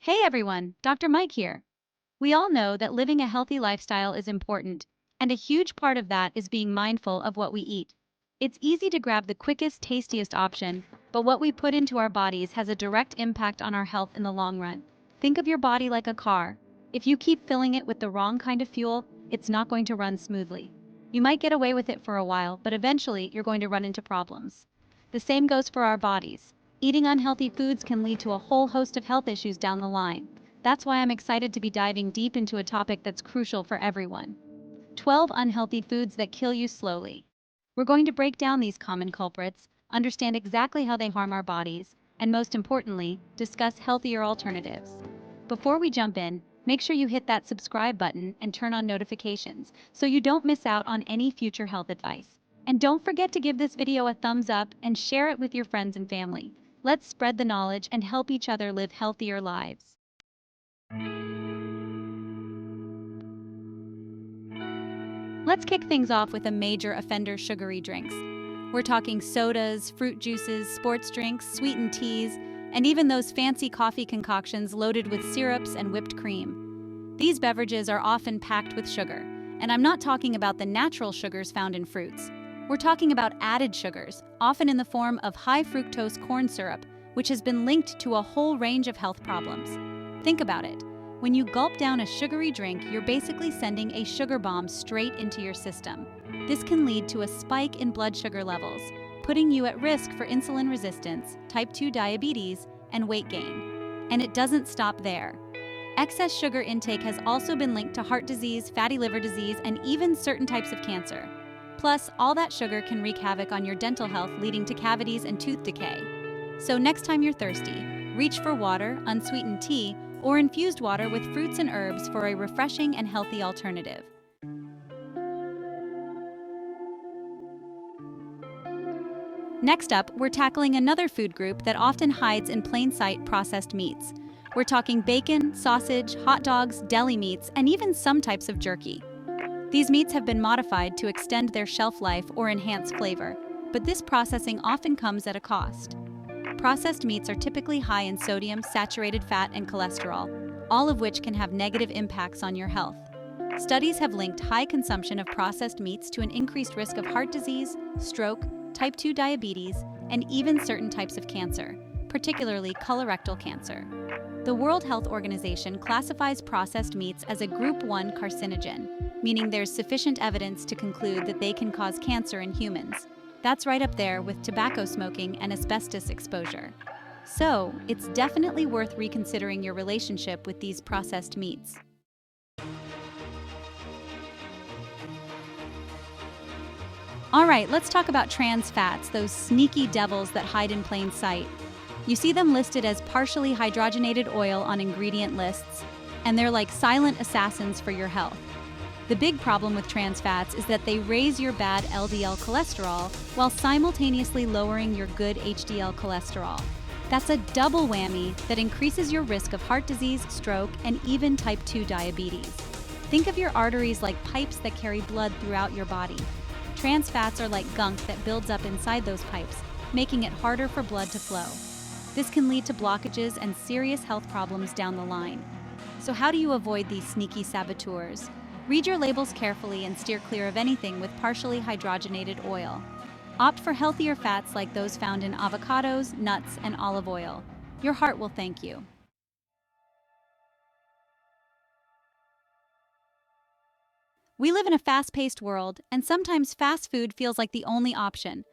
Hey everyone, Dr. Mike here. We all know that living a healthy lifestyle is important, and a huge part of that is being mindful of what we eat. It's easy to grab the quickest, tastiest option, but what we put into our bodies has a direct impact on our health in the long run. Think of your body like a car. If you keep filling it with the wrong kind of fuel, it's not going to run smoothly. You might get away with it for a while, but eventually you're going to run into problems. The same goes for our bodies. Eating unhealthy foods can lead to a whole host of health issues down the line. That's why I'm excited to be diving deep into a topic that's crucial for everyone. 12 unhealthy foods that kill you slowly. We're going to break down these common culprits, understand exactly how they harm our bodies, and most importantly, discuss healthier alternatives. Before we jump in, make sure you hit that subscribe button and turn on notifications so you don't miss out on any future health advice. And don't forget to give this video a thumbs up and share it with your friends and family. Let's spread the knowledge and help each other live healthier lives. Let's kick things off with a major offender: sugary drinks. We're talking sodas, fruit juices, sports drinks, sweetened teas, and even those fancy coffee concoctions loaded with syrups and whipped cream. These beverages are often packed with sugar, and I'm not talking about the natural sugars found in fruits. We're talking about added sugars, often in the form of high fructose corn syrup, which has been linked to a whole range of health problems. Think about it. When you gulp down a sugary drink, you're basically sending a sugar bomb straight into your system. This can lead to a spike in blood sugar levels, putting you at risk for insulin resistance, type 2 diabetes, and weight gain. And it doesn't stop there. Excess sugar intake has also been linked to heart disease, fatty liver disease, and even certain types of cancer. Plus, all that sugar can wreak havoc on your dental health, leading to cavities and tooth decay. So next time you're thirsty, reach for water, unsweetened tea, or infused water with fruits and herbs for a refreshing and healthy alternative. Next up, we're tackling another food group that often hides in plain sight: processed meats. We're talking bacon, sausage, hot dogs, deli meats, and even some types of jerky. These meats have been modified to extend their shelf life or enhance flavor, but this processing often comes at a cost. Processed meats are typically high in sodium, saturated fat, and cholesterol, all of which can have negative impacts on your health. Studies have linked high consumption of processed meats to an increased risk of heart disease, stroke, type 2 diabetes, and even certain types of cancer, particularly colorectal cancer. The World Health Organization classifies processed meats as a Group 1 carcinogen, meaning there's sufficient evidence to conclude that they can cause cancer in humans. That's right up there with tobacco smoking and asbestos exposure. So, it's definitely worth reconsidering your relationship with these processed meats. All right, let's talk about trans fats, those sneaky devils that hide in plain sight. You see them listed as partially hydrogenated oil on ingredient lists, and they're like silent assassins for your health. The big problem with trans fats is that they raise your bad LDL cholesterol while simultaneously lowering your good HDL cholesterol. That's a double whammy that increases your risk of heart disease, stroke, and even type 2 diabetes. Think of your arteries like pipes that carry blood throughout your body. Trans fats are like gunk that builds up inside those pipes, making it harder for blood to flow. This can lead to blockages and serious health problems down the line. So how do you avoid these sneaky saboteurs? Read your labels carefully and steer clear of anything with partially hydrogenated oil. Opt for healthier fats like those found in avocados, nuts, and olive oil. Your heart will thank you. We live in a fast-paced world, and sometimes fast food feels like the only option.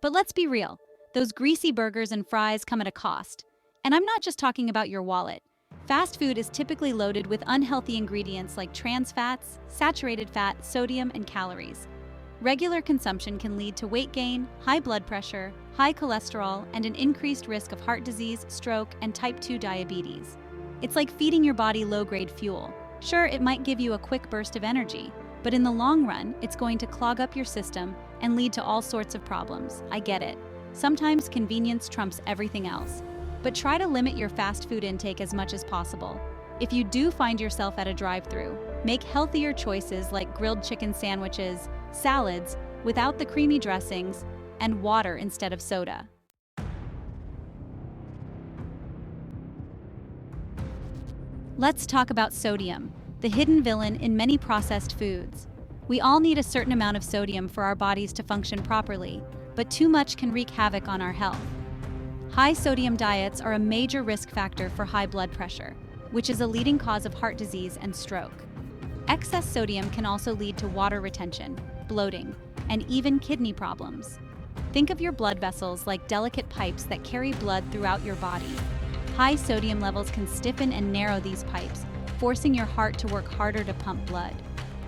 But let's be real, those greasy burgers and fries come at a cost. And I'm not just talking about your wallet. Fast food is typically loaded with unhealthy ingredients like trans fats, saturated fat, sodium, and calories. Regular consumption can lead to weight gain, high blood pressure, high cholesterol, and an increased risk of heart disease, stroke, and type 2 diabetes. It's like feeding your body low-grade fuel. Sure, it might give you a quick burst of energy, but in the long run, it's going to clog up your system and lead to all sorts of problems. I get it. Sometimes convenience trumps everything else. But try to limit your fast food intake as much as possible. If you do find yourself at a drive-thru, make healthier choices like grilled chicken sandwiches, salads without the creamy dressings, and water instead of soda. Let's talk about sodium, the hidden villain in many processed foods. We all need a certain amount of sodium for our bodies to function properly, but too much can wreak havoc on our health. High sodium diets are a major risk factor for high blood pressure, which is a leading cause of heart disease and stroke. Excess sodium can also lead to water retention, bloating, and even kidney problems. Think of your blood vessels like delicate pipes that carry blood throughout your body. High sodium levels can stiffen and narrow these pipes, forcing your heart to work harder to pump blood.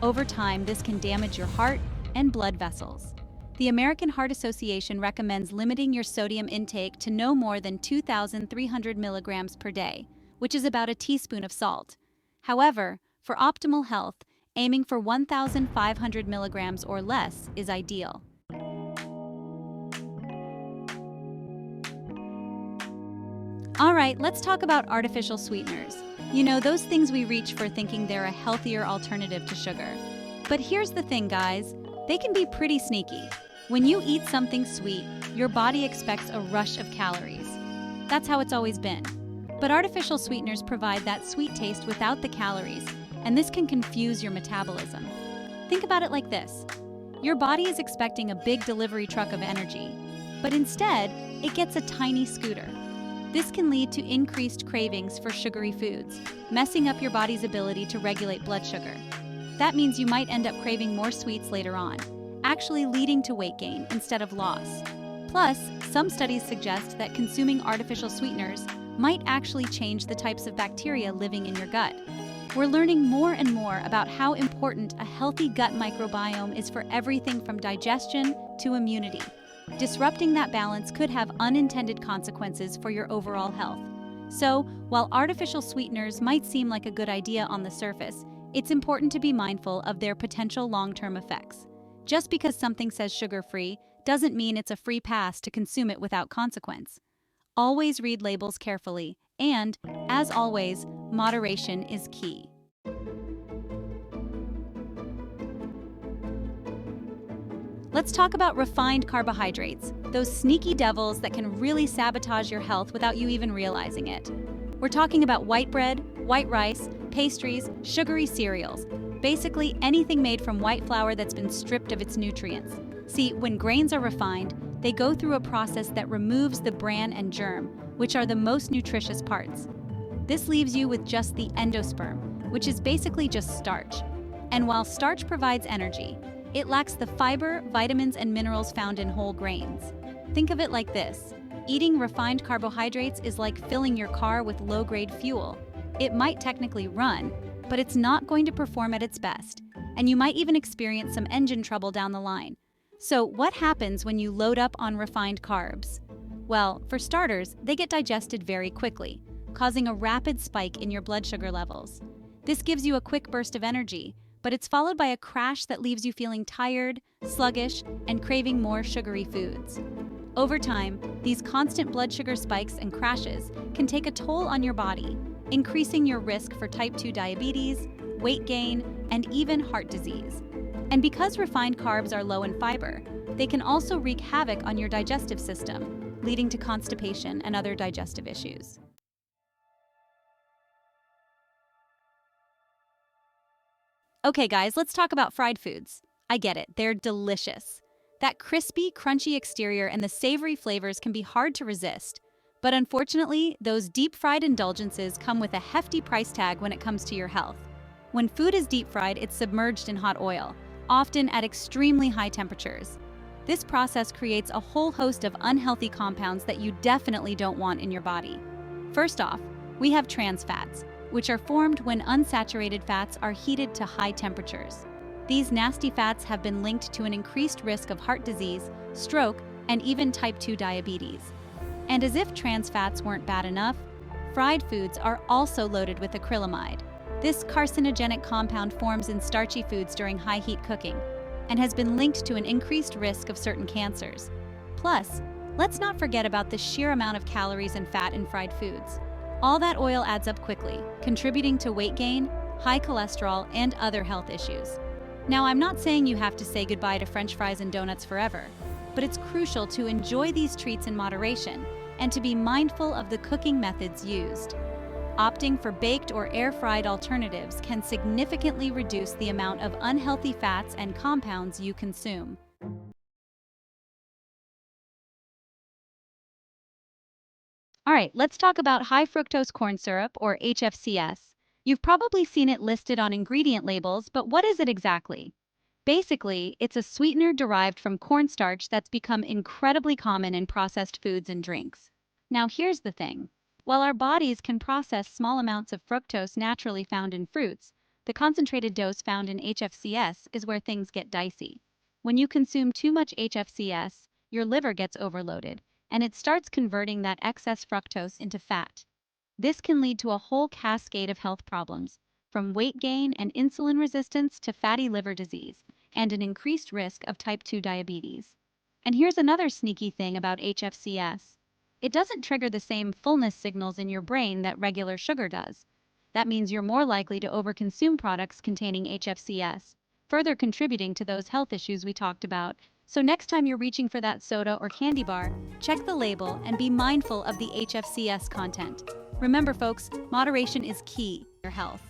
Over time, this can damage your heart and blood vessels. The American Heart Association recommends limiting your sodium intake to no more than 2,300 milligrams per day, which is about a teaspoon of salt. However, for optimal health, aiming for 1,500 milligrams or less is ideal. All right, let's talk about artificial sweeteners. You know, those things we reach for thinking they're a healthier alternative to sugar. But here's the thing, guys. They can be pretty sneaky. When you eat something sweet, your body expects a rush of calories. That's how it's always been. But artificial sweeteners provide that sweet taste without the calories, and this can confuse your metabolism. Think about it like this. Your body is expecting a big delivery truck of energy, but instead, it gets a tiny scooter. This can lead to increased cravings for sugary foods, messing up your body's ability to regulate blood sugar. That means you might end up craving more sweets later on, actually leading to weight gain instead of loss. Plus, some studies suggest that consuming artificial sweeteners might actually change the types of bacteria living in your gut. We're learning more and more about how important a healthy gut microbiome is for everything from digestion to immunity. Disrupting that balance could have unintended consequences for your overall health. So, while artificial sweeteners might seem like a good idea on the surface, it's important to be mindful of their potential long-term effects. Just because something says sugar-free doesn't mean it's a free pass to consume it without consequence. Always read labels carefully, and, as always, moderation is key. Let's talk about refined carbohydrates, those sneaky devils that can really sabotage your health without you even realizing it. We're talking about white bread, white rice, pastries, sugary cereals, basically anything made from white flour that's been stripped of its nutrients. See, when grains are refined, they go through a process that removes the bran and germ, which are the most nutritious parts. This leaves you with just the endosperm, which is basically just starch. And while starch provides energy, it lacks the fiber, vitamins, and minerals found in whole grains. Think of it like this. Eating refined carbohydrates is like filling your car with low-grade fuel. It might technically run, but it's not going to perform at its best, and you might even experience some engine trouble down the line. So what happens when you load up on refined carbs? Well, for starters, they get digested very quickly, causing a rapid spike in your blood sugar levels. This gives you a quick burst of energy, but it's followed by a crash that leaves you feeling tired, sluggish, and craving more sugary foods. Over time, these constant blood sugar spikes and crashes can take a toll on your body, increasing your risk for type 2 diabetes, weight gain, and even heart disease. And because refined carbs are low in fiber, they can also wreak havoc on your digestive system, leading to constipation and other digestive issues. Okay guys, let's talk about fried foods. I get it, they're delicious. That crispy, crunchy exterior and the savory flavors can be hard to resist. But unfortunately, those deep-fried indulgences come with a hefty price tag when it comes to your health. When food is deep-fried, it's submerged in hot oil, often at extremely high temperatures. This process creates a whole host of unhealthy compounds that you definitely don't want in your body. First off, we have trans fats, which are formed when unsaturated fats are heated to high temperatures. These nasty fats have been linked to an increased risk of heart disease, stroke, and even type 2 diabetes. And as if trans fats weren't bad enough, fried foods are also loaded with acrylamide. This carcinogenic compound forms in starchy foods during high heat cooking and has been linked to an increased risk of certain cancers. Plus, let's not forget about the sheer amount of calories and fat in fried foods. All that oil adds up quickly, contributing to weight gain, high cholesterol, and other health issues. Now, I'm not saying you have to say goodbye to French fries and donuts forever, but it's crucial to enjoy these treats in moderation and to be mindful of the cooking methods used. Opting for baked or air-fried alternatives can significantly reduce the amount of unhealthy fats and compounds you consume. All right, let's talk about high fructose corn syrup, or HFCS. You've probably seen it listed on ingredient labels, but what is it exactly? Basically, it's a sweetener derived from cornstarch that's become incredibly common in processed foods and drinks. Now, here's the thing. While our bodies can process small amounts of fructose naturally found in fruits, the concentrated dose found in HFCS is where things get dicey. When you consume too much HFCS, your liver gets overloaded, and it starts converting that excess fructose into fat. This can lead to a whole cascade of health problems, from weight gain and insulin resistance to fatty liver disease, and an increased risk of type 2 diabetes. And here's another sneaky thing about HFCS. It doesn't trigger the same fullness signals in your brain that regular sugar does. That means you're more likely to overconsume products containing HFCS, further contributing to those health issues we talked about. So next time you're reaching for that soda or candy bar, check the label and be mindful of the HFCS content. Remember, folks, moderation is key to your health.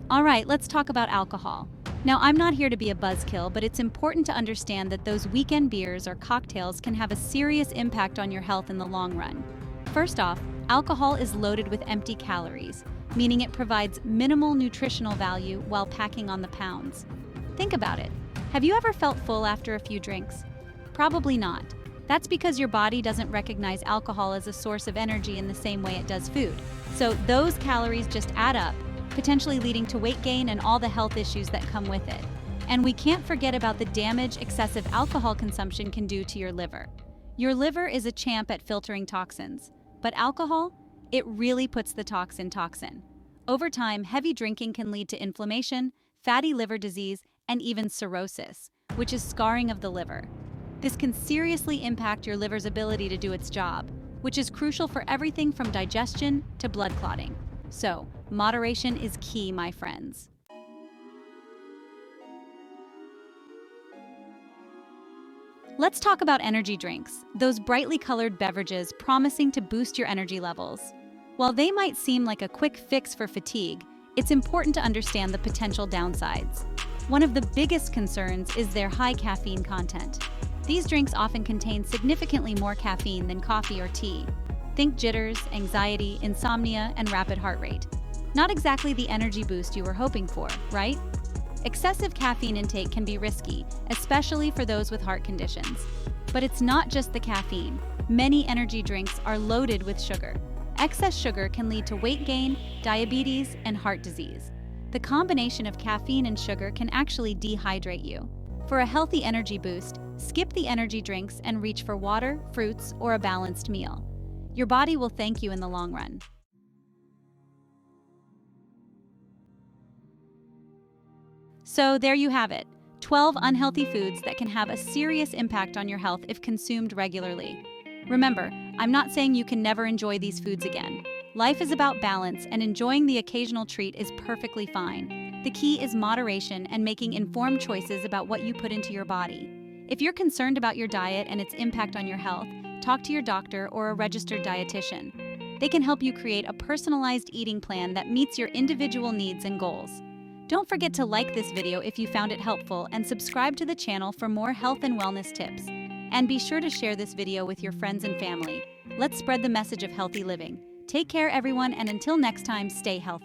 All right, let's talk about alcohol. Now, I'm not here to be a buzzkill, but it's important to understand that those weekend beers or cocktails can have a serious impact on your health in the long run. First off, alcohol is loaded with empty calories, meaning it provides minimal nutritional value while packing on the pounds. Think about it. Have you ever felt full after a few drinks? Probably not. That's because your body doesn't recognize alcohol as a source of energy in the same way it does food. So those calories just add up, potentially leading to weight gain and all the health issues that come with it. And we can't forget about the damage excessive alcohol consumption can do to your liver. Your liver is a champ at filtering toxins, but alcohol, it really puts the toxin. Over time, heavy drinking can lead to inflammation, fatty liver disease, and even cirrhosis, which is scarring of the liver. This can seriously impact your liver's ability to do its job, which is crucial for everything from digestion to blood clotting. So, moderation is key, my friends. Let's talk about energy drinks, those brightly colored beverages promising to boost your energy levels. While they might seem like a quick fix for fatigue, it's important to understand the potential downsides. One of the biggest concerns is their high caffeine content. These drinks often contain significantly more caffeine than coffee or tea. Think jitters, anxiety, insomnia, and rapid heart rate. Not exactly the energy boost you were hoping for, right? Excessive caffeine intake can be risky, especially for those with heart conditions. But it's not just the caffeine. Many energy drinks are loaded with sugar. Excess sugar can lead to weight gain, diabetes, and heart disease. The combination of caffeine and sugar can actually dehydrate you. For a healthy energy boost, skip the energy drinks and reach for water, fruits, or a balanced meal. Your body will thank you in the long run. So there you have it, 12 unhealthy foods that can have a serious impact on your health if consumed regularly. Remember, I'm not saying you can never enjoy these foods again. Life is about balance, and enjoying the occasional treat is perfectly fine. The key is moderation and making informed choices about what you put into your body. If you're concerned about your diet and its impact on your health, talk to your doctor or a registered dietitian. They can help you create a personalized eating plan that meets your individual needs and goals. Don't forget to like this video if you found it helpful and subscribe to the channel for more health and wellness tips. And be sure to share this video with your friends and family. Let's spread the message of healthy living. Take care, everyone, and until next time, stay healthy.